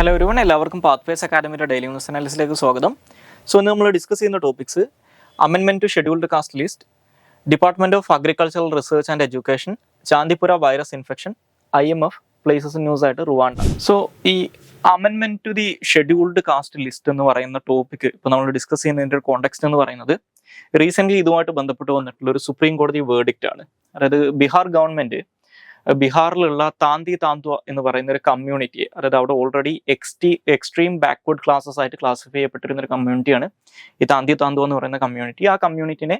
Hello everyone, എല്ലാവർക്കും pathways അക്കാഡമിയുടെ daily news അനാലിസിലേക്ക് സ്വാഗതം. സോ ഇന്ന് നമ്മൾ ഡിസ്കസ് ചെയ്യുന്ന ടോപ്പിക്സ് അമെൻമെന്റ് to scheduled caste list, department of agricultural research and education, Chandipura virus infection, IMF, places news ആയിട്ട് റുവാണ്ട. സോ ഈ അമെൻമെന്റ് to the scheduled caste list എന്ന് പറയുന്ന ടോപ്പിക് ഇപ്പോൾ നമ്മൾ ഡിസ്കസ് ചെയ്യുന്നതിൻ്റെ ഒരു കോണ്ടെക്സ്റ്റ് എന്ന് പറയുന്നത് റീസെന്റ് ഇതുമായിട്ട് ബന്ധപ്പെട്ട് വന്നിട്ടുള്ള ഒരു സുപ്രീം കോടതി വേർഡിക്റ്റ് ആണ്. അതായത് ബീഹാർ ഗവൺമെന്റ് ബീഹാറിലുള്ള താന്തി താന്ത്വ എന്ന് പറയുന്ന ഒരു കമ്മ്യൂണിറ്റി, അതായത് അവിടെ ഓൾറെഡി എക്സ്ട്രീം ബാക്ക്വേർഡ് ക്ലാസ്സസ് ആയിട്ട് ക്ലാസിഫൈ ചെയ്യപ്പെട്ടിരുന്ന ഒരു കമ്മ്യൂണിറ്റിയാണ് ഈ താന്തി താന്ത്വ എന്ന് പറയുന്ന കമ്മ്യൂണിറ്റി. ആ കമ്മ്യൂണിറ്റിനെ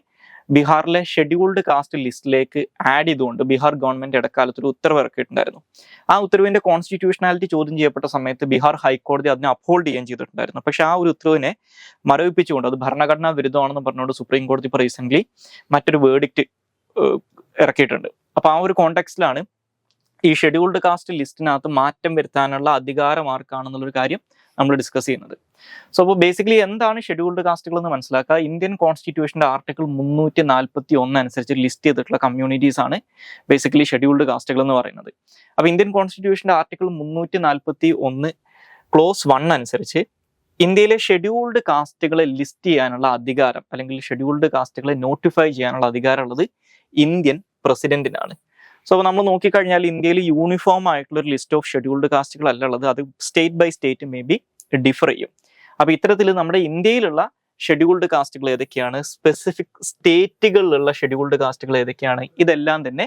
ബീഹാറിലെ ഷെഡ്യൂൾഡ് കാസ്റ്റ് ലിസ്റ്റിലേക്ക് ആഡ് ചെയ്തുകൊണ്ട് ബീഹാർ ഗവൺമെന്റ് ഇടക്കാലത്ത് ഒരു ഉത്തരവ് ഇറക്കിയിട്ടുണ്ടായിരുന്നു. ആ ഉത്തരവിന്റെ കോൺസ്റ്റിറ്റ്യൂഷണാലിറ്റി ചോദ്യം ചെയ്യപ്പെട്ട സമയത്ത് ബീഹാർ ഹൈക്കോടതി അതിനെ അപ്ഹോൾഡ് ചെയ്യുകയും ചെയ്തിട്ടുണ്ടായിരുന്നു. പക്ഷെ ആ ഒരു ഉത്തരവിനെ മരവിപ്പിച്ചുകൊണ്ട് അത് ഭരണഘടനാ വിരുദ്ധമാണെന്ന് പറഞ്ഞുകൊണ്ട് സുപ്രീം കോടതി ഇപ്പോൾ റീസെന്റ് മറ്റൊരു വേർഡിക്റ്റ് ഇറക്കിയിട്ടുണ്ട്. അപ്പൊ ആ ഒരു കോണ്ടെക്സ്റ്റിലാണ് ഈ ഷെഡ്യൂൾഡ് കാസ്റ്റ് ലിസ്റ്റിനകത്ത് മാറ്റം വരുത്താനുള്ള അധികാരം ആർക്കാണെന്നുള്ളൊരു കാര്യം നമ്മൾ ഡിസ്കസ് ചെയ്യുന്നത്. സോ അപ്പോൾ ബേസിക്കലി എന്താണ് ഷെഡ്യൂൾഡ് കാസ്റ്റുകൾ എന്ന് മനസ്സിലാക്കുക. ഇന്ത്യൻ കോൺസ്റ്റിറ്റ്യൂഷന്റെ ആർട്ടിക്കിൾ 341 അനുസരിച്ച് ലിസ്റ്റ് ചെയ്തിട്ടുള്ള കമ്മ്യൂണിറ്റീസ് ആണ് ബേസിക്കലി ഷെഡ്യൂൾഡ് കാസ്റ്റുകൾ എന്ന് പറയുന്നത്. അപ്പോൾ ഇന്ത്യൻ കോൺസ്റ്റിറ്റ്യൂഷന്റെ ആർട്ടിക്കിൾ 341 ക്ലോസ് 1 അനുസരിച്ച് ഇന്ത്യയിലെ ഷെഡ്യൂൾഡ് കാസ്റ്റുകളെ ലിസ്റ്റ് ചെയ്യാനുള്ള അധികാരം അല്ലെങ്കിൽ ഷെഡ്യൂൾഡ് കാസ്റ്റുകളെ നോട്ടിഫൈ ചെയ്യാനുള്ള അധികാരം ഉള്ളത് ഇന്ത്യൻ പ്രസിഡന്റിനാണ്. സോ നമ്മൾ നോക്കിക്കഴിഞ്ഞാൽ ഇന്ത്യയിൽ യൂണിഫോം ആയിട്ടുള്ള ഒരു ലിസ്റ്റ് ഓഫ് ഷെഡ്യൂൾഡ് കാസ്റ്റുകൾ അല്ല ഉള്ളത്. അത് state by state may be differ ചെയ്യും. അപ്പൊ ഇത്തരത്തിൽ നമ്മുടെ ഇന്ത്യയിലുള്ള ഷെഡ്യൂൾഡ് കാസ്റ്റുകൾ ഏതൊക്കെയാണ്, സ്പെസിഫിക് സ്റ്റേറ്റുകളിലുള്ള ഷെഡ്യൂൾഡ് കാസ്റ്റുകൾ ഏതൊക്കെയാണ്, ഇതെല്ലാം തന്നെ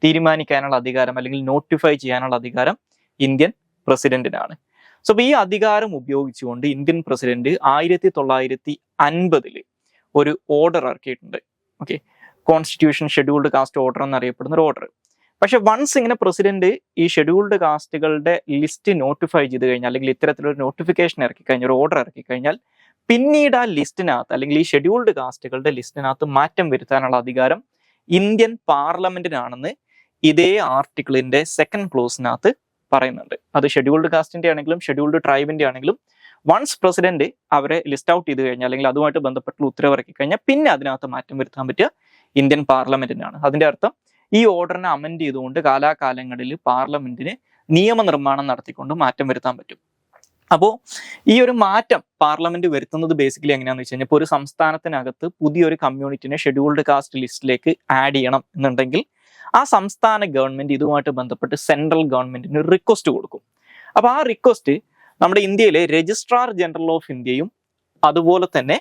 തീരുമാനിക്കാനുള്ള അധികാരം അല്ലെങ്കിൽ നോട്ടിഫൈ ചെയ്യാനുള്ള അധികാരം ഇന്ത്യൻ പ്രസിഡന്റിനാണ്. സോ ഈ അധികാരം ഉപയോഗിച്ചുകൊണ്ട് ഇന്ത്യൻ പ്രസിഡന്റ് 1950 ഒരു ഓർഡർ ഇറക്കിയിട്ടുണ്ട്. Okay, constitution scheduled caste order എന്നറിയപ്പെടുന്ന ഒരു ഓർഡർ. പക്ഷെ വൺസ് ഇങ്ങനെ പ്രസിഡന്റ് ഈ ഷെഡ്യൂൾഡ് കാസ്റ്റുകളുടെ ലിസ്റ്റ് നോട്ടിഫൈ ചെയ്ത് കഴിഞ്ഞാൽ അല്ലെങ്കിൽ ഇത്തരത്തിലൊരു നോട്ടിഫിക്കേഷൻ ഇറക്കി കഴിഞ്ഞാൽ, ഒരു ഓർഡർ ഇറക്കി കഴിഞ്ഞാൽ, പിന്നീട് ആ ലിസ്റ്റിനകത്ത് അല്ലെങ്കിൽ ഈ ഷെഡ്യൂൾഡ് കാസ്റ്റുകളുടെ ലിസ്റ്റിനകത്ത് മാറ്റം വരുത്താനുള്ള അധികാരം ഇന്ത്യൻ പാർലമെന്റിനാണെന്ന് ഇതേ ആർട്ടിക്കിളിന്റെ 2nd ക്ലോസിനകത്ത് പറയുന്നുണ്ട്. അത് ഷെഡ്യൂൾഡ് കാസ്റ്റിന്റെ ആണെങ്കിലും ഷെഡ്യൂൾഡ് ട്രൈബിന്റെ ആണെങ്കിലും വൺസ് പ്രസിഡന്റ് അവരെ ലിസ്റ്റ് ഔട്ട് ചെയ്ത് കഴിഞ്ഞാൽ അല്ലെങ്കിൽ അതുമായിട്ട് ബന്ധപ്പെട്ടുള്ള ഉത്തരവിറക്കി കഴിഞ്ഞാൽ പിന്നെ അതിനകത്ത് മാറ്റം വരുത്താൻ പറ്റുക ഇന്ത്യൻ പാർലമെന്റിനാണ്. അതിന്റെ അർത്ഥം ഈ ഓർഡറിനെ അമെൻഡ് ചെയ്തുകൊണ്ട് കാലാകാലങ്ങളിൽ പാർലമെന്റിന് നിയമനിർമ്മാണം നടത്തിക്കൊണ്ട് മാറ്റം വരുത്താൻ പറ്റും. അപ്പോൾ ഈ ഒരു മാറ്റം പാർലമെന്റ് വരുത്തുന്നത് ബേസിക്കലി എങ്ങനെയാണെന്ന് വെച്ച് കഴിഞ്ഞാൽ, ഇപ്പോൾ ഒരു സംസ്ഥാനത്തിനകത്ത് പുതിയൊരു കമ്മ്യൂണിറ്റിനെ ഷെഡ്യൂൾഡ് കാസ്റ്റ് ലിസ്റ്റിലേക്ക് ആഡ് ചെയ്യണം എന്നുണ്ടെങ്കിൽ ആ സംസ്ഥാന ഗവൺമെന്റ് ഇതുമായിട്ട് ബന്ധപ്പെട്ട് സെൻട്രൽ ഗവൺമെന്റിന് റിക്വസ്റ്റ് കൊടുക്കും. അപ്പൊ ആ റിക്വസ്റ്റ് നമ്മുടെ ഇന്ത്യയിലെ രജിസ്ട്രാർ ജനറൽ ഓഫ് ഇന്ത്യയും അതുപോലെ തന്നെ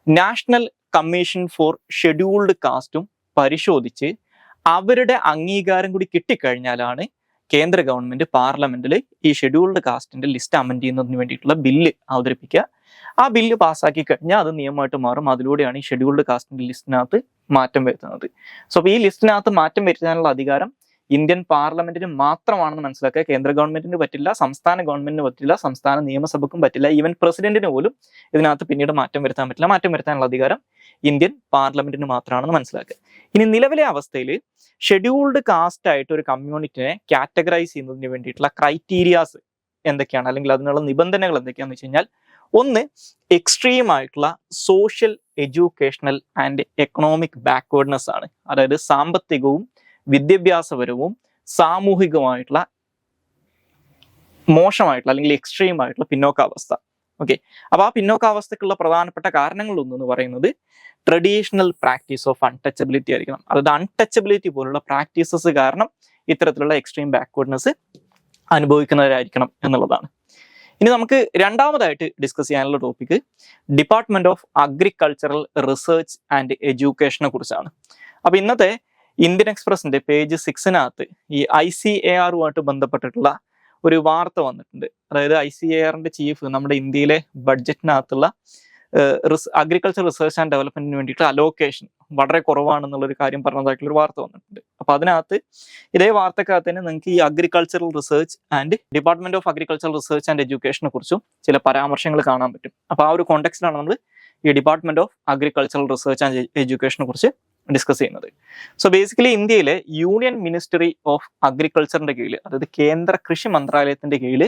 നാഷണൽ കമ്മീഷൻ ഫോർ ഷെഡ്യൂൾഡ് കാസ്റ്റും പരിശോധിച്ച് അവരുടെ അംഗീകാരം കൂടി കിട്ടിക്കഴിഞ്ഞാലാണ് കേന്ദ്ര ഗവൺമെന്റ് പാർലമെന്റിൽ ഈ ഷെഡ്യൂൾഡ് കാസ്റ്റിന്റെ ലിസ്റ്റ് അമെൻഡ് ചെയ്യുന്നതിന് വേണ്ടിയിട്ടുള്ള ബില്ല് അവതരിപ്പിക്കുക. ആ ബില്ല് പാസ്സാക്കി കഴിഞ്ഞാൽ അത് നിയമമായിട്ട് മാറും. അതിലൂടെയാണ് ഈ ഷെഡ്യൂൾഡ് കാസ്റ്റിന്റെ ലിസ്റ്റിനകത്ത് മാറ്റം വരുത്തുന്നത്. സോ ഈ ലിസ്റ്റിനകത്ത് മാറ്റം വരുത്താനുള്ള അധികാരം ഇന്ത്യൻ പാർലമെന്റിന് മാത്രമാണെന്ന് മനസ്സിലാക്കുക. കേന്ദ്ര ഗവൺമെന്റിന് പറ്റില്ല, സംസ്ഥാന ഗവൺമെന്റിന് പറ്റില്ല, സംസ്ഥാന നിയമസഭയ്ക്കും പറ്റില്ല, ഈവൻ പ്രസിഡന്റിന് പോലും ഇതിനകത്ത് പിന്നീട് മാറ്റം വരുത്താൻ പറ്റില്ല. മാറ്റം വരുത്താനുള്ള അധികാരം ഇന്ത്യൻ പാർലമെന്റിന് മാത്രമാണെന്ന് മനസ്സിലാക്കുക. ഇനി നിലവിലെ അവസ്ഥയിൽ ഷെഡ്യൂൾഡ് കാസ്റ്റ് ആയിട്ട് ഒരു കമ്മ്യൂണിറ്റിനെ കാറ്റഗറൈസ് ചെയ്യുന്നതിന് വേണ്ടിയിട്ടുള്ള ക്രൈറ്റീരിയാസ് എന്തൊക്കെയാണ് അല്ലെങ്കിൽ അതിനുള്ള നിബന്ധനകൾ എന്തൊക്കെയാണെന്ന് വെച്ച് കഴിഞ്ഞാൽ, ഒന്ന് എക്സ്ട്രീം ആയിട്ടുള്ള social, educational and economic backwardness ആണ്. അതായത് സാമ്പത്തികവും വിദ്യാഭ്യാസപരവും സാമൂഹികമായിട്ടുള്ള മോശമായിട്ടുള്ള അല്ലെങ്കിൽ എക്സ്ട്രീം ആയിട്ടുള്ള പിന്നോക്കാവസ്ഥ. ഓക്കെ, അപ്പൊ ആ പിന്നോക്കാവസ്ഥക്കുള്ള പ്രധാനപ്പെട്ട കാരണങ്ങളൊന്നെന്ന് പറയുന്നത് ട്രഡീഷണൽ പ്രാക്ടീസ് ഓഫ് അൺടച്ചബിലിറ്റി ആയിരിക്കണം. അതായത് അൺടച്ചബിലിറ്റി പോലുള്ള പ്രാക്ടീസസ് കാരണം ഇത്തരത്തിലുള്ള എക്സ്ട്രീം ബാക്ക്വേർഡ്നെസ് അനുഭവിക്കുന്നവരായിരിക്കണം എന്നുള്ളതാണ്. ഇനി നമുക്ക് രണ്ടാമതായിട്ട് ഡിസ്കസ് ചെയ്യാനുള്ള topic department of agricultural research and എഡ്യൂക്കേഷനെ കുറിച്ചാണ്. അപ്പൊ ഇന്നത്തെ ഇന്ത്യൻ എക്സ്പ്രസിന്റെ പേജ് 6 ഈ ICAR-ഉമായിട്ട് ബന്ധപ്പെട്ടിട്ടുള്ള ഒരു വാർത്ത വന്നിട്ടുണ്ട്. അതായത് ICAR-ന്റെ ചീഫ് നമ്മുടെ ഇന്ത്യയിലെ ബഡ്ജറ്റിനകത്തുള്ള അഗ്രികൾച്ചർ റിസർച്ച് ആൻഡ് ഡെവലപ്മെന്റിന് വേണ്ടിയിട്ട് അലോക്കേഷൻ വളരെ കുറവാണെന്നുള്ളൊരു കാര്യം പറഞ്ഞതായിട്ടുള്ള ഒരു വാർത്ത വന്നിട്ടുണ്ട്. അപ്പൊ അതിനകത്ത് ഇതേ വാർത്തക്കകത്ത് തന്നെ നിങ്ങൾക്ക് ഈ agricultural research and department of agricultural research and എഡ്യൂക്കേഷനെ കുറിച്ചും ചില പരാമർശങ്ങൾ കാണാൻ പറ്റും. അപ്പൊ ആ ഒരു കോണ്ടെക്സ്റ്റിലാണ് നമ്മൾ ഈ department of agricultural research and എഡ്യൂക്കേഷനെ കുറിച്ച് ഡിസ്കസ് ചെയ്യുന്നത്. സോ ബേസിക്കലി ഇന്ത്യയിലെ യൂണിയൻ മിനിസ്ട്രി ഓഫ് അഗ്രികൾച്ചറിന്റെ കീഴിൽ, അതായത് കേന്ദ്ര കൃഷി മന്ത്രാലയത്തിന്റെ കീഴിൽ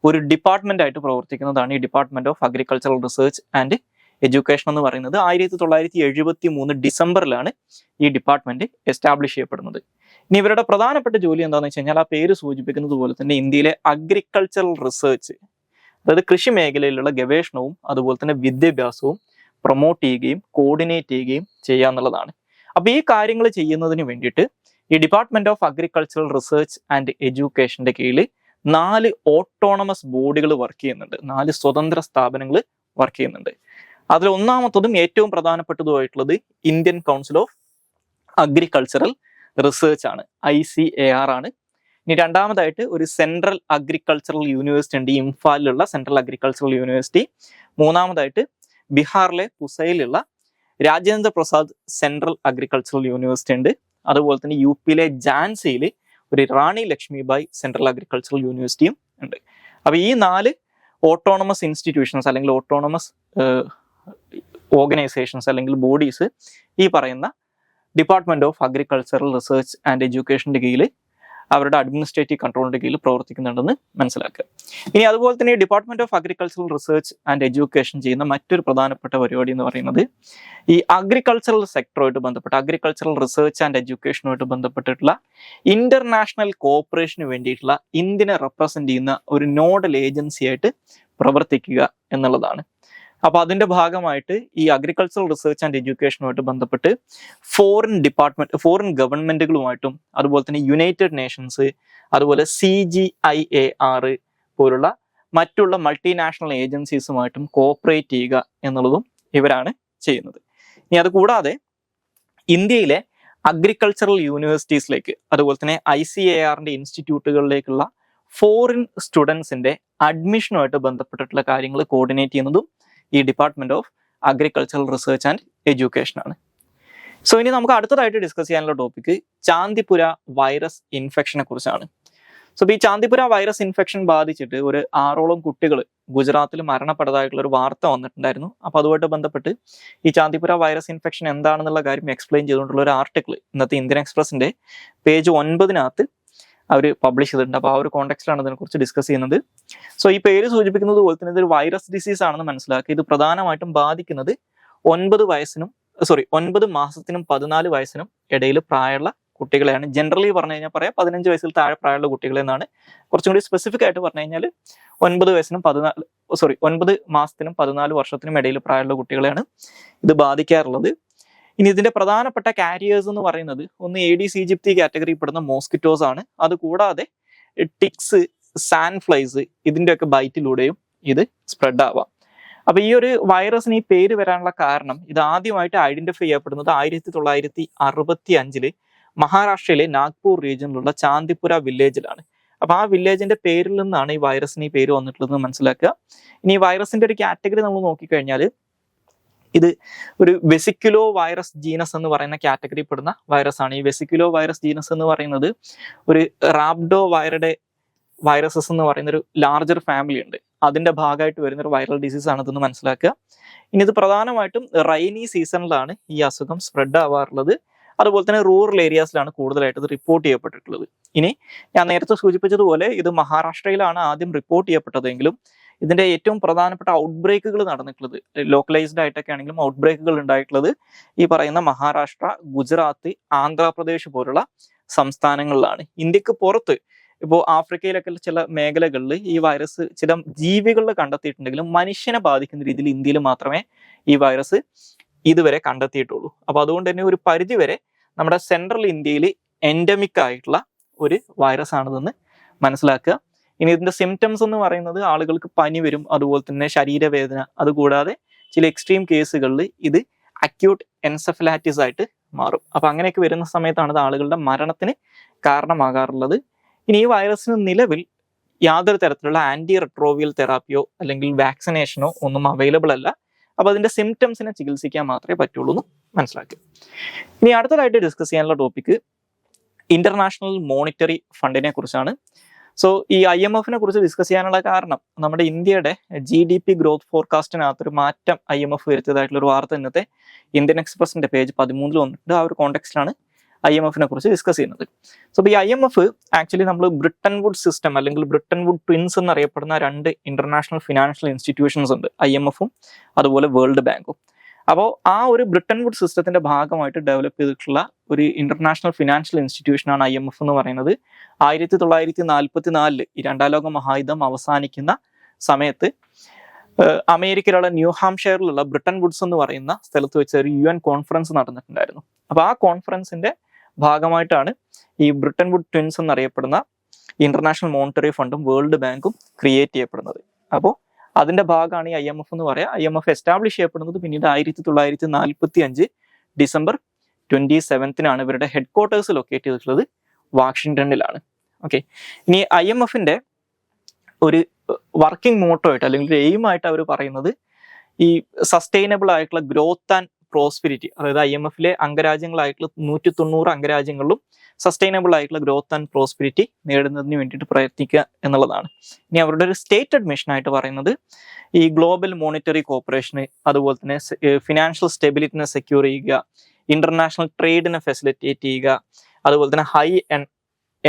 ഒരു ഡിപ്പാർട്ട്മെന്റ് ആയിട്ട് പ്രവർത്തിക്കുന്നതാണ് ഈ department of agricultural research and education എന്ന് പറയുന്നത്. 1973 ഡിസംബറിലാണ് ഈ ഡിപ്പാർട്ട്മെന്റ് എസ്റ്റാബ്ലിഷ് ചെയ്യപ്പെടുന്നത്. ഇനി ഇവരുടെ പ്രധാനപ്പെട്ട ജോലി എന്താണെന്ന് വെച്ച് കഴിഞ്ഞാൽ, ആ പേര് സൂചിപ്പിക്കുന്നത് പോലെ തന്നെ ഇന്ത്യയിലെ അഗ്രികൾച്ചറൽ റിസർച്ച് അതായത് കൃഷി മേഖലയിലുള്ള ഗവേഷണവും അതുപോലെ തന്നെ വിദ്യാഭ്യാസവും പ്രൊമോട്ട് ചെയ്യുകയും കോർഡിനേറ്റ് ചെയ്യുകയും ചെയ്യുക എന്നുള്ളതാണ്. അപ്പൊ ഈ കാര്യങ്ങൾ ചെയ്യുന്നതിന് വേണ്ടിയിട്ട് ഈ department of agricultural research and എഡ്യൂക്കേഷന്റെ കീഴിൽ 4 ഓട്ടോണമസ് ബോഡികൾ വർക്ക് ചെയ്യുന്നുണ്ട്, 4 സ്വതന്ത്ര സ്ഥാപനങ്ങൾ വർക്ക് ചെയ്യുന്നുണ്ട്. അതിൽ ഒന്നാമത്തതും ഏറ്റവും പ്രധാനപ്പെട്ടതുമായിട്ടുള്ളത് Indian council of agricultural research ആണ്, ICAR ആണ്. ഇനി രണ്ടാമതായിട്ട് ഒരു സെൻട്രൽ അഗ്രികൾച്ചറൽ യൂണിവേഴ്സിറ്റി ഉണ്ട്, ഇംഫാലിലുള്ള സെൻട്രൽ അഗ്രികൾച്ചറൽ യൂണിവേഴ്സിറ്റി. മൂന്നാമതായിട്ട് ബീഹാറിലെ പുസയിലുള്ള Rajendra Prasad central agricultural university ഉണ്ട്. അതുപോലെ തന്നെ UP-യിലെ ജാൻസിയിൽ ഒരു റാണി ലക്ഷ്മിബായി സെൻട്രൽ അഗ്രികൾച്ചറൽ യൂണിവേഴ്സിറ്റിയും ഉണ്ട്. അപ്പൊ ഈ 4 ഓട്ടോണമസ് ഇൻസ്റ്റിറ്റ്യൂഷൻസ് അല്ലെങ്കിൽ ഓട്ടോണമസ് ഓർഗനൈസേഷൻസ് അല്ലെങ്കിൽ ബോഡീസ് ഈ പറയുന്ന department of agricultural research and എഡ്യൂക്കേഷന്റെ കീഴിൽ അവരുടെ അഡ്മിനിസ്ട്രേറ്റീവ് കൺട്രോളിന്റെ കീഴിൽ പ്രവർത്തിക്കുന്നുണ്ടെന്ന് മനസ്സിലാക്കുക. ഇനി അതുപോലെ തന്നെ department of agricultural research and education ചെയ്യുന്ന മറ്റൊരു പ്രധാനപ്പെട്ട പരിപാടി എന്ന് പറയുന്നത് ഈ അഗ്രികൾച്ചറൽ സെക്ടറുമായിട്ട് ബന്ധപ്പെട്ട് അഗ്രികൾച്ചറൽ റിസർച്ച് ആൻഡ് എഡ്യൂക്കേഷനുമായിട്ട് ബന്ധപ്പെട്ടിട്ടുള്ള ഇന്റർനാഷണൽ കോഓപ്പറേഷന് വേണ്ടിയിട്ടുള്ള ഇന്ത്യനെ റെപ്രസെന്റ് ചെയ്യുന്ന ഒരു നോഡൽ ഏജൻസി ആയിട്ട് പ്രവർത്തിക്കുക എന്നുള്ളതാണ്. അപ്പൊ അതിന്റെ ഭാഗമായിട്ട് ഈ അഗ്രികൾച്ചറൽ റിസർച്ച് ആൻഡ് എഡ്യൂക്കേഷനുമായിട്ട് ബന്ധപ്പെട്ട് ഫോറിൻ ഗവൺമെന്റുകളുമായിട്ടും അതുപോലെ തന്നെ യുണൈറ്റഡ് നേഷൻസ്, അതുപോലെ CGIAR പോലുള്ള മറ്റുള്ള മൾട്ടിനാഷണൽ ഏജൻസീസുമായിട്ടും കോഓപ്പറേറ്റ് ചെയ്യുക എന്നുള്ളതും ഇവരാണ് ചെയ്യുന്നത്. ഇനി അതുകൂടാതെ ഇന്ത്യയിലെ അഗ്രികൾച്ചറൽ യൂണിവേഴ്സിറ്റീസിലേക്ക് അതുപോലെ തന്നെ ICAR-ന്റെ ഇൻസ്റ്റിറ്റ്യൂട്ടുകളിലേക്കുള്ള ഫോറിൻ സ്റ്റുഡൻസിന്റെ അഡ്മിഷനുമായിട്ട് ബന്ധപ്പെട്ടിട്ടുള്ള കാര്യങ്ങൾ കോർഡിനേറ്റ് ചെയ്യുന്നതും ഈ department of agricultural research and education ആണ്. സോ ഇനി നമുക്ക് അടുത്തതായിട്ട് ഡിസ്കസ് ചെയ്യാനുള്ള ടോപ്പിക് ചാന്ദിപുര വൈറസ് ഇൻഫെക്ഷനെ കുറിച്ചാണ്. സോ ഈ ചാന്ദിപുര വൈറസ് ഇൻഫെക്ഷൻ ബാധിച്ചിട്ട് ഒരു 6ഓളം കുട്ടികൾ ഗുജറാത്തിൽ മരണപ്പെട്ടതായിട്ടുള്ള ഒരു വാർത്ത വന്നിട്ടുണ്ടായിരുന്നു. അപ്പൊ അതുമായിട്ട് ബന്ധപ്പെട്ട് ഈ ചാന്ദിപുര വൈറസ് ഇൻഫെക്ഷൻ എന്താണെന്നുള്ള കാര്യം എക്സ്പ്ലെയിൻ ചെയ്തുകൊണ്ടുള്ള ഒരു ആർട്ടിക്കിൾ ഇന്നത്തെ ഇന്ത്യൻ എക്സ്പ്രസിന്റെ പേജ് 9 അവർ പബ്ലിഷ് ചെയ്തിട്ടുണ്ട്. അപ്പോൾ ആ ഒരു കോണ്ടെക്സ്റ്റിലാണ് ഇതിനെക്കുറിച്ച് ഡിസ്കസ് ചെയ്യുന്നത്. സോ ഈ പേര് സൂചിപ്പിക്കുന്നത് പോലെ തന്നെ ഇതൊരു വൈറസ് ഡിസീസ് ആണെന്ന് മനസ്സിലാക്കി. ഇത് പ്രധാനമായിട്ടും ബാധിക്കുന്നത് 9 മാസത്തിനും 14 വയസ്സിനും ഇടയിൽ പ്രായമുള്ള കുട്ടികളെയാണ്. ജനറലി പറഞ്ഞു കഴിഞ്ഞാൽ പറയാം 15 വയസ്സിൽ താഴെ പ്രായമുള്ള കുട്ടികളെ എന്നാണ്. കുറച്ചും കൂടി സ്പെസിഫിക് ആയിട്ട് പറഞ്ഞു കഴിഞ്ഞാൽ 9 മാസത്തിനും 14 വർഷത്തിനും ഇടയിൽ പ്രായമുള്ള കുട്ടികളെയാണ് ഇത് ബാധിക്കാറുള്ളത്. ഇനി ഇതിന്റെ പ്രധാനപ്പെട്ട കാരിയേഴ്സ് എന്ന് പറയുന്നത് ഒന്ന് Aedes aegypti കാറ്റഗറി പെടുന്ന മോസ്കിറ്റോസ് ആണ്. അതുകൂടാതെ ടിക്സ്, സാൻഫ്ലൈസ് ഇതിന്റെയൊക്കെ ബൈറ്റിലൂടെയും ഇത് സ്പ്രെഡ് ആവാം. അപ്പൊ ഈ ഒരു വൈറസിന് ഈ പേര് വരാനുള്ള കാരണം ഇത് ആദ്യമായിട്ട് ഐഡന്റിഫൈ ചെയ്യപ്പെടുന്നത് 1965 മഹാരാഷ്ട്രയിലെ നാഗ്പൂർ റീജിയനിലുള്ള ചാന്ദിപുര വില്ലേജിലാണ്. അപ്പൊ ആ വില്ലേജിന്റെ പേരിൽ നിന്നാണ് ഈ വൈറസിന് ഈ പേര് വന്നിട്ടുള്ളത് മനസ്സിലാക്കുക. ഇനി ഈ വൈറസിന്റെ ഒരു കാറ്റഗറി നമ്മൾ നോക്കിക്കഴിഞ്ഞാൽ ഇത് ഒരു വെസിക്കുലോ വൈറസ് ജീനസ് എന്ന് പറയുന്ന കാറ്റഗറി പെടുന്ന വൈറസ് ആണ്. ഈ വെസിക്കുലോ വൈറസ് ജീനസ് എന്ന് പറയുന്നത് ഒരു റാബ്ഡോ വൈറസസ് എന്ന് പറയുന്ന ഒരു ലാർജർ ഫാമിലി ഉണ്ട്, അതിന്റെ ഭാഗമായിട്ട് വരുന്ന ഒരു വൈറൽ ഡിസീസ് ആണ് ഇതെന്ന് മനസ്സിലാക്കുക. ഇനി ഇത് പ്രധാനമായിട്ടും റെയിനി സീസണിലാണ് ഈ അസുഖം സ്പ്രെഡ് ആവാറുള്ളത്. അതുപോലെ തന്നെ റൂറൽ ഏരിയാസിലാണ് കൂടുതലായിട്ട് ഇത് റിപ്പോർട്ട് ചെയ്യപ്പെട്ടിട്ടുള്ളത്. ഇനി ഞാൻ നേരത്തെ സൂചിപ്പിച്ചതുപോലെ ഇത് മഹാരാഷ്ട്രയിലാണ് ആദ്യം റിപ്പോർട്ട് ചെയ്യപ്പെട്ടതെങ്കിലും ഇതിന്റെ ഏറ്റവും പ്രധാനപ്പെട്ട ഔട്ട്ബ്രേക്കുകൾ നടന്നിട്ടുള്ളത് ലോക്കലൈസ്ഡ് ആയിട്ടൊക്കെ ആണെങ്കിലും ഔട്ട്ബ്രേക്കുകൾ ഉണ്ടായിട്ടുള്ളത് ഈ പറയുന്ന മഹാരാഷ്ട്ര, ഗുജറാത്ത്, ആന്ധ്രാപ്രദേശ് പോലുള്ള സംസ്ഥാനങ്ങളിലാണ്. ഇന്ത്യക്ക് പുറത്ത് ഇപ്പോൾ ആഫ്രിക്കയിലൊക്കെ ചില മേഖലകളിൽ ഈ വൈറസ് ചില ജീവികളിൽ കണ്ടെത്തിയിട്ടുണ്ടെങ്കിലും മനുഷ്യനെ ബാധിക്കുന്ന രീതിയിൽ ഇന്ത്യയിൽ മാത്രമേ ഈ വൈറസ് ഇതുവരെ കണ്ടെത്തിയിട്ടുള്ളൂ. അപ്പൊ അതുകൊണ്ട് തന്നെ ഒരു പരിധിവരെ നമ്മുടെ സെൻട്രൽ ഇന്ത്യയിൽ എൻഡമിക് ആയിട്ടുള്ള ഒരു വൈറസ് ആണിതെന്ന് മനസ്സിലാക്കുക. ഇനി ഇതിന്റെ സിംറ്റംസ് എന്ന് പറയുന്നത് ആളുകൾക്ക് പനി വരും, അതുപോലെ തന്നെ ശരീരവേദന, അതുകൂടാതെ ചില എക്സ്ട്രീം കേസുകളിൽ ഇത് അക്യൂട്ട് എൻസെഫലാറ്റിസ് ആയിട്ട് മാറും. അപ്പൊ അങ്ങനെയൊക്കെ വരുന്ന സമയത്താണ് ഇത് ആളുകളുടെ മരണത്തിന് കാരണമാകാറുള്ളത്. ഇനി ഈ വൈറസിന് നിലവിൽ യാതൊരു തരത്തിലുള്ള ആന്റി റെട്രോവിയൽ തെറാപ്പിയോ അല്ലെങ്കിൽ വാക്സിനേഷനോ ഒന്നും അവൈലബിൾ അല്ല. അപ്പൊ അതിന്റെ സിംറ്റംസിനെ ചികിത്സിക്കാൻ മാത്രമേ പറ്റുള്ളൂ എന്ന് മനസ്സിലാക്കുക. ഇനി അടുത്തതായിട്ട് ഡിസ്കസ് ചെയ്യാനുള്ള ടോപ്പിക് ഇന്റർനാഷണൽ മോണിറ്ററി ഫണ്ടിനെ കുറിച്ചാണ്. സോ ഈ IMF-നെ കുറിച്ച് ഡിസ്കസ് ചെയ്യാനുള്ള കാരണം നമ്മുടെ ഇന്ത്യയുടെ GDP ഗ്രോത്ത് ഫോർകാസ്റ്റിനകത്തൊരു മാറ്റം IMF വരുത്തിയതായിട്ടുള്ള ഒരു വാർത്ത ഇന്നത്തെ ഇന്ത്യൻ എക്സ്പ്രസിന്റെ പേജ് 13 വന്നിട്ടുണ്ട്. ആ ഒരു കോണ്ടെക്സ്റ്റിലാണ് IMF-നെ കുറിച്ച് ഡിസ്കസ് ചെയ്യുന്നത്. സോ ഈ IMF ആക്ച്വലി നമ്മൾ ബ്രിട്ടൻ വുഡ് സിസ്റ്റം അല്ലെങ്കിൽ ബ്രിട്ടൻ വുഡ് ട്വിൻസ് എന്നറിയപ്പെടുന്ന 2 ഇന്റർനാഷണൽ ഫിനാൻഷ്യൽ ഇൻസ്റ്റിറ്റ്യൂഷൻസ് ഉണ്ട്, IMF-ഉം അതുപോലെ വേൾഡ് ബാങ്കും. അപ്പോൾ ആ ഒരു ബ്രിട്ടൻ വുഡ് സിസ്റ്റത്തിന്റെ ഭാഗമായിട്ട് ഡെവലപ്പ് ചെയ്തിട്ടുള്ള ഒരു ഇന്റർനാഷണൽ ഫിനാൻഷ്യൽ ഇൻസ്റ്റിറ്റ്യൂഷനാണ് IMF എന്ന് പറയുന്നത്. 1944 ഈ 2ാം ലോക മഹായുദ്ധം അവസാനിക്കുന്ന സമയത്ത് അമേരിക്കയിലുള്ള ന്യൂഹാംഷെയറിലുള്ള ബ്രിട്ടൻ വുഡ്സ് എന്ന് പറയുന്ന സ്ഥലത്ത് വെച്ച് ഒരു UN കോൺഫറൻസ് നടന്നിട്ടുണ്ടായിരുന്നു. അപ്പോൾ ആ കോൺഫറൻസിന്റെ ഭാഗമായിട്ടാണ് ഈ ബ്രിട്ടൻ വുഡ് ട്വിൻസ് എന്നറിയപ്പെടുന്ന ഇന്റർനാഷണൽ മോണിറ്ററി ഫണ്ടും വേൾഡ് ബാങ്കും ക്രിയേറ്റ് ചെയ്യപ്പെടുന്നത്. അപ്പോൾ അതിന്റെ ഭാഗമാണ് ഈ IMF എന്ന് പറയാം. IMF എസ്റ്റാബ്ലിഷ് ചെയ്യപ്പെടുന്നത് പിന്നീട് 1945 ഡിസംബർ 27 ഇവരുടെ ഹെഡ് ക്വാർട്ടേഴ്സ് ലൊക്കേറ്റ് ചെയ്തിട്ടുള്ളത് വാഷിങ്ടണിലാണ്. ഓക്കെ, ഇനി IMFന്റെ ഒരു വർക്കിംഗ് മോട്ടോ ആയിട്ട് അല്ലെങ്കിൽ ഒരു എയിം ആയിട്ട് അവർ പറയുന്നത് ഈ സസ്റ്റൈനബിൾ ആയിട്ടുള്ള ഗ്രോത്ത് ആൻഡ് പ്രോസ്പെരിറ്റി, അതായത് IMFലെ അംഗരാജ്യങ്ങളായിട്ടുള്ള 190 അംഗരാജ്യങ്ങളിലും സസ്റ്റൈനബിൾ ആയിട്ടുള്ള ഗ്രോത്ത് ആൻഡ് പ്രോസ്പെരിറ്റി നേടുന്നതിന് വേണ്ടിയിട്ട് പ്രയത്നിക്കുക എന്നുള്ളതാണ്. ഇനി അവരുടെ ഒരു സ്റ്റേറ്റഡ് മിഷൻ ആയിട്ട് പറയുന്നത് ഈ ഗ്ലോബൽ മോണിറ്ററി കോർപ്പറേഷന്, അതുപോലെ തന്നെ ഫിനാൻഷ്യൽ സ്റ്റെബിലിറ്റിനെ സെക്യൂർ ചെയ്യുക, ഇന്റർനാഷണൽ ട്രേഡിനെ ഫെസിലിറ്റേറ്റ് ചെയ്യുക, അതുപോലെ തന്നെ ഹൈ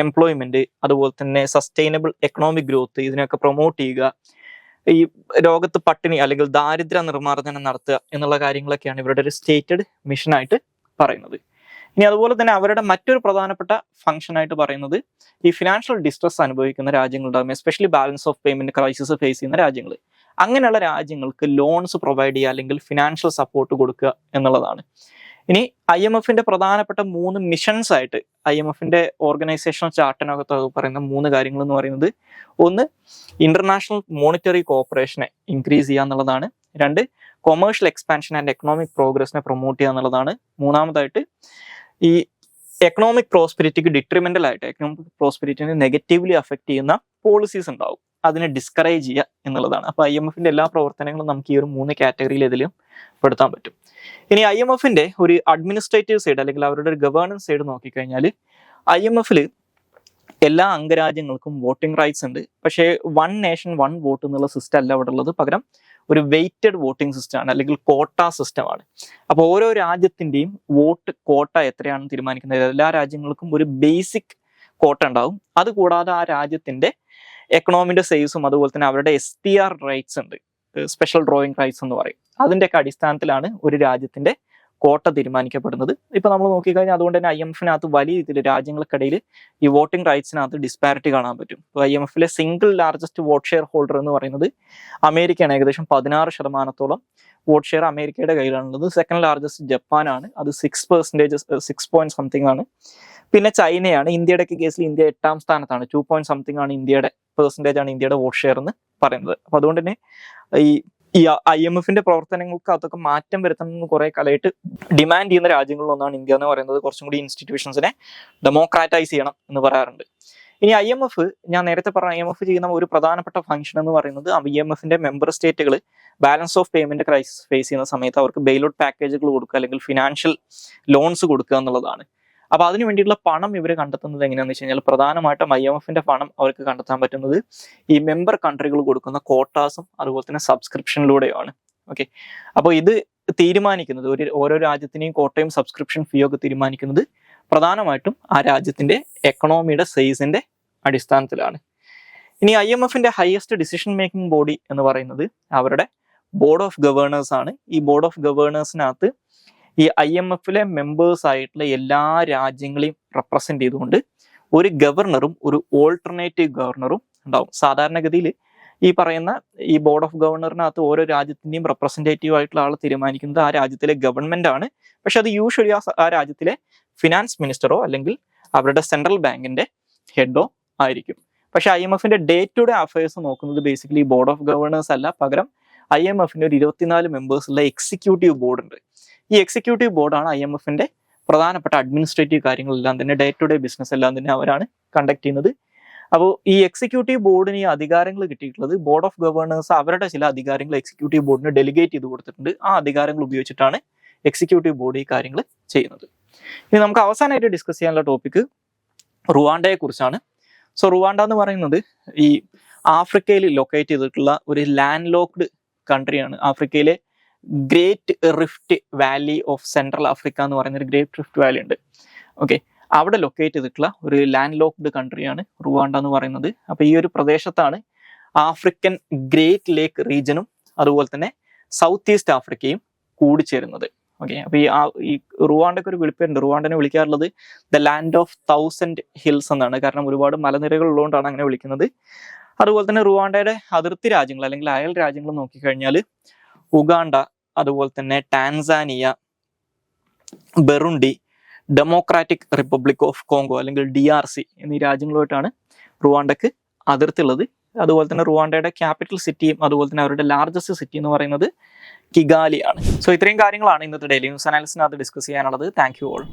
എംപ്ലോയ്മെന്റ്, അതുപോലെ തന്നെ സസ്റ്റൈനബിൾ എക്കണോമിക് ഗ്രോത്ത്, ഇതിനൊക്കെ പ്രൊമോട്ട് ചെയ്യുക, ഈ ലോകത്ത് പട്ടിണി അല്ലെങ്കിൽ ദാരിദ്ര്യ നിർമ്മാർജ്ജനം നടത്തുക എന്നുള്ള കാര്യങ്ങളൊക്കെയാണ് ഇവരുടെ ഒരു സ്റ്റേറ്റഡ് മിഷനായിട്ട് പറയുന്നത്. ഇനി അതുപോലെ തന്നെ അവരുടെ മറ്റൊരു പ്രധാനപ്പെട്ട ഫംഗ്ഷൻ ആയിട്ട് പറയുന്നത് ഈ ഫിനാൻഷ്യൽ ഡിസ്ട്രസ് അനുഭവിക്കുന്ന രാജ്യങ്ങളുണ്ടാകും, especially balance of payment crisis face ചെയ്യുന്ന രാജ്യങ്ങൾ. അങ്ങനെയുള്ള രാജ്യങ്ങൾക്ക് ലോൺസ് പ്രൊവൈഡ് ചെയ്യുക അല്ലെങ്കിൽ ഫിനാൻഷ്യൽ സപ്പോർട്ട് കൊടുക്കുക എന്നുള്ളതാണ്. ഇനി IMFന്റെ പ്രധാനപ്പെട്ട 3 മിഷൻസ് ആയിട്ട് IMFന്റെ ഓർഗനൈസേഷണൽ ചാർട്ടിനകത്ത് പറയുന്ന 3 കാര്യങ്ങൾ എന്ന് പറയുന്നത്, ഒന്ന് ഇന്റർനാഷണൽ മോണിറ്ററി കോർപ്പറേഷനെ ഇൻക്രീസ് ചെയ്യുക എന്നുള്ളതാണ്. 2 കൊമേഴ്ഷ്യൽ എക്സ്പാൻഷൻ ആൻഡ് എക്കണോമിക് പ്രോഗ്രസിനെ പ്രൊമോട്ട് ചെയ്യുക എന്നുള്ളതാണ്. 3-ാമതായിട്ട് ഈ എക്കണോമിക് പ്രോസ്പെരിറ്റിക്ക് ഡിട്രിമെന്റൽ ആയിട്ട് എക്കണോമിക് പ്രോസ്പെരിറ്റിനെ നെഗറ്റീവ്ലി അഫക്ട് ചെയ്യുന്ന പോളിസീസ് ഉണ്ടാവും, അതിനെ ഡിസ്കറേജ് ചെയ്യുക എന്നുള്ളതാണ്. അപ്പോൾ IMFന്റെ എല്ലാ പ്രവർത്തനങ്ങളും നമുക്ക് ഈ ഒരു 3 കാറ്റഗറിയിൽ ഇതിലും പെടുത്താൻ പറ്റും. ഇനി IMFന്റെ ഒരു അഡ്മിനിസ്ട്രേറ്റീവ് സൈഡ് അല്ലെങ്കിൽ അവരുടെ ഒരു ഗവേണൻസ് സൈഡ് നോക്കിക്കഴിഞ്ഞാൽ IMFൽ എല്ലാ അംഗരാജ്യങ്ങൾക്കും വോട്ടിംഗ് റൈറ്റ്സ് ഉണ്ട്. പക്ഷേ 1 നേഷൻ 1 വോട്ട് എന്നുള്ള സിസ്റ്റം അല്ല അവിടെ ഉള്ളത്, പകരം ഒരു വെയ്റ്റഡ് വോട്ടിംഗ് സിസ്റ്റം ആണ് അല്ലെങ്കിൽ കോട്ട സിസ്റ്റം ആണ്. അപ്പോൾ ഓരോ രാജ്യത്തിന്റെയും വോട്ട് കോട്ട എത്രയാണെന്ന് തീരുമാനിക്കുന്നത്. എല്ലാ രാജ്യങ്ങൾക്കും ഒരു ബേസിക് കോട്ട ഉണ്ടാവും. അതുകൂടാതെ ആ രാജ്യത്തിന്റെ എക്കണോമിന്റെ സൈസും അതുപോലെ തന്നെ അവരുടെ SPR റൈറ്റ്സ് ഉണ്ട്, സ്പെഷ്യൽ ഡ്രോയിങ് റൈറ്റ്സ് എന്ന് പറയും. അതിന്റെയൊക്കെ അടിസ്ഥാനത്തിലാണ് ഒരു രാജ്യത്തിന്റെ കോട്ട തീരുമാനിക്കപ്പെടുന്നത്. ഇപ്പൊ നമ്മൾ നോക്കിക്കഴിഞ്ഞാൽ അതുകൊണ്ട് തന്നെ IMFനകത്ത് വലിയ രീതിയിൽ രാജ്യങ്ങൾക്കിടയിൽ ഈ വോട്ടിംഗ് റൈറ്റ്സിനകത്ത് ഡിസ്പാരിറ്റി കാണാൻ പറ്റും. ഇപ്പോൾ IMFലെ single largest vote share holder എന്ന് പറയുന്നത് അമേരിക്കയാണ്. ഏകദേശം 16% വോട്ട് ഷെയർ അമേരിക്കയുടെ കയ്യിലാണുള്ളത്. സെക്കൻഡ് ലാർജസ്റ്റ് ജപ്പാനാണ്, അത് 6%, 6 പോയിന്റ് സംതിങ് ആണ്. പിന്നെ ചൈനയാണ്. ഇന്ത്യയുടെ കേസിൽ ഇന്ത്യ 8-ാം സ്ഥാനത്താണ്, 2 പോയിന്റ് സംതിങ് ആണ് ഇന്ത്യയുടെ പെർസെൻറ്റേജ് ആണ് ഇന്ത്യയുടെ വോട്ട് ഷെയർ എന്ന് പറയുന്നത്. അപ്പൊ അതുകൊണ്ട് തന്നെ ഈ IMFന്റെ പ്രവർത്തനങ്ങൾക്ക് അതൊക്കെ മാറ്റം വരുത്തണമെന്ന് കുറെ കാലമായിട്ട് ഡിമാൻഡ് ചെയ്യുന്ന രാജ്യങ്ങളിലൊന്നാണ് ഇന്ത്യ എന്ന് പറയുന്നത്. കുറച്ചും കൂടി ഇൻസ്റ്റിറ്റ്യൂഷൻസിനെ ഡെമോക്രാറ്റൈസ് ചെയ്യണം എന്ന് പറയാറുണ്ട്. ഇനി IMF, ഞാൻ നേരത്തെ പറഞ്ഞ IMF ചെയ്യുന്ന ഒരു പ്രധാനപ്പെട്ട ഫംഗ്ഷൻ എന്ന് പറയുന്നത് IMFന്റെ മെമ്പർ സ്റ്റേറ്റുകൾ balance of payment crisis face ചെയ്യുന്ന സമയത്ത് അവർക്ക് ബെയിലൗട്ട് പാക്കേജുകൾ കൊടുക്കുക അല്ലെങ്കിൽ ഫിനാൻഷ്യൽ ലോൺസ് കൊടുക്കുക എന്നുള്ളതാണ്. അപ്പൊ അതിന് വേണ്ടിയിട്ടുള്ള പണം ഇവർ കണ്ടെത്തുന്നത് എങ്ങനെയാണെന്ന് വെച്ച് കഴിഞ്ഞാൽ പ്രധാനമായിട്ടും IMFന്റെ പണം അവർക്ക് കണ്ടെത്താൻ പറ്റുന്നത് ഈ മെമ്പർ കൺട്രികൾ കൊടുക്കുന്ന കോട്ടാസും അതുപോലെ തന്നെ സബ്സ്ക്രിപ്ഷനിലൂടെയാണ്. ഓക്കെ, അപ്പോൾ ഇത് തീരുമാനിക്കുന്നത് ഓരോ രാജ്യത്തിനെയും കോട്ടയും സബ്സ്ക്രിപ്ഷൻ ഫീ ഒക്കെ തീരുമാനിക്കുന്നത് പ്രധാനമായിട്ടും ആ രാജ്യത്തിന്റെ എക്കണോമിയുടെ സൈസിന്റെ അടിസ്ഥാനത്തിലാണ്. ഇനി IMFന്റെ ഹയസ്റ്റ് ഡിസിഷൻ മേക്കിംഗ് ബോഡി എന്ന് പറയുന്നത് അവരുടെ ബോർഡ് ഓഫ് ഗവേണേഴ്സ് ആണ്. ഈ ബോർഡ് ഓഫ് ഗവേണേഴ്സിനകത്ത് ഈ IMFലെ മെമ്പേഴ്സ് ആയിട്ടുള്ള എല്ലാ രാജ്യങ്ങളെയും റെപ്രസെന്റ് ചെയ്തുകൊണ്ട് ഒരു ഗവർണറും ഒരു ഓൾട്ടർനേറ്റീവ് ഗവർണറും ഉണ്ടാവും. സാധാരണഗതിയിൽ ഈ പറയുന്ന ഈ ബോർഡ് ഓഫ് ഗവർണറിനകത്ത് ഓരോ രാജ്യത്തിന്റെയും റെപ്രസെന്റേറ്റീവ് ആയിട്ടുള്ള ആൾ തീരുമാനിക്കുന്നത് ആ രാജ്യത്തിലെ ഗവൺമെന്റ് ആണ്. പക്ഷെ അത് യൂഷ്വലി ആ രാജ്യത്തിലെ ഫിനാൻസ് മിനിസ്റ്ററോ അല്ലെങ്കിൽ അവരുടെ സെൻട്രൽ ബാങ്കിന്റെ ഹെഡോ ആയിരിക്കും. പക്ഷെ IMFന്റെ ഡേ ടു ഡേ അഫയേഴ്സ് നോക്കുന്നത് ബേസിക്കലി ബോർഡ് ഓഫ് ഗവർണേഴ്സ് അല്ല, പകരം IMFന്റെ ഒരു 24 മെമ്പേഴ്സ് ഉള്ള എക്സിക്യൂട്ടീവ് ബോർഡ് ഉണ്ട്. ഈ എക്സിക്യൂട്ടീവ് ബോർഡാണ് IMFന്റെ പ്രധാനപ്പെട്ട അഡ്മിനിസ്ട്രേറ്റീവ് കാര്യങ്ങളെല്ലാം തന്നെ, ഡേ ടു ഡേ ബിസിനസ് എല്ലാം തന്നെ അവരാണ് കണ്ടക്ട് ചെയ്യുന്നത്. അപ്പോൾ ഈ എക്സിക്യൂട്ടീവ് ബോർഡിന് ഈ അധികാരങ്ങൾ കിട്ടിയിട്ടുള്ളത് ബോർഡ് ഓഫ് ഗവർണേഴ്സ് അവരുടെ ചില അധികാരങ്ങൾ എക്സിക്യൂട്ടീവ് ബോർഡിന് ഡെലിഗേറ്റ് ചെയ്ത് കൊടുത്തിട്ടുണ്ട്. ആ അധികാരങ്ങൾ ഉപയോഗിച്ചിട്ടാണ് എക്സിക്യൂട്ടീവ് ബോർഡ് ഈ കാര്യങ്ങൾ ചെയ്യുന്നത്. ഇനി നമുക്ക് അവസാനമായിട്ട് ഡിസ്കസ് ചെയ്യാനുള്ള ടോപ്പിക് റുവാണ്ടയെ കുറിച്ചാണ്. സോ റുവാണ്ട എന്ന് പറയുന്നത് ഈ ആഫ്രിക്കയിൽ ലൊക്കേറ്റ് ചെയ്തിട്ടുള്ള ഒരു ലാൻഡ് ലോക്ക്ഡ് കൺട്രിയാണ്. ആഫ്രിക്കയിലെ great rift valley of central Africa എന്ന് പറയുന്ന ഒരു ഗ്രേറ്റ് റിഫ്റ്റ് വാലി ഉണ്ട്. ഓക്കെ, അവിടെ ലൊക്കേറ്റ് ചെയ്തിട്ടുള്ള ഒരു ലാൻഡ് ലോക്ക്ഡ് കൺട്രിയാണ് റുവാണ്ട എന്ന് പറയുന്നത്. അപ്പൊ ഈ ഒരു പ്രദേശത്താണ് ആഫ്രിക്കൻ ഗ്രേറ്റ് ലേക്ക് റീജനും അതുപോലെ തന്നെ സൗത്ത് ഈസ്റ്റ് ആഫ്രിക്കയും കൂടിച്ചേരുന്നത്. ഓക്കെ, അപ്പൊ ഈ റുവാണ്ടയ്ക്ക് ഒരു വിളിപ്പേരുണ്ട്. റുവാണ്ടനെ വിളിക്കാറുള്ളത് ദ ലാൻഡ് ഓഫ് 1000 ഹിൽസ് എന്നാണ്. കാരണം ഒരുപാട് മലനിരകൾ ഉള്ളതുകൊണ്ടാണ് അങ്ങനെ വിളിക്കുന്നത്. അതുപോലെ തന്നെ റുവാണ്ടയുടെ അതിർത്തി രാജ്യങ്ങൾ അല്ലെങ്കിൽ അയൽ രാജ്യങ്ങൾ നോക്കിക്കഴിഞ്ഞാൽ ഉഗാണ്ട, അതുപോലെ തന്നെ Tanzania, Burundi, democratic republic of Congo അല്ലെങ്കിൽ DRC എന്നീ രാജ്യങ്ങളുമായിട്ടാണ് റുവാണ്ടക്ക് അതിർത്തി ഉള്ളത്. അതുപോലെ തന്നെ റുവാണ്ടയുടെ ക്യാപിറ്റൽ സിറ്റിയും അതുപോലെ തന്നെ അവരുടെ ലാർജസ്റ്റ് സിറ്റി എന്ന് പറയുന്നത് കിഗാലി ആണ്. സോ ഇത്രയും കാര്യങ്ങളാണ് ഇന്നത്തെ ഡെയിലി ന്യൂസ് അനാലിസിനകത്ത് ഡിസ്കസ് ചെയ്യാനുള്ളത്. Thank you all.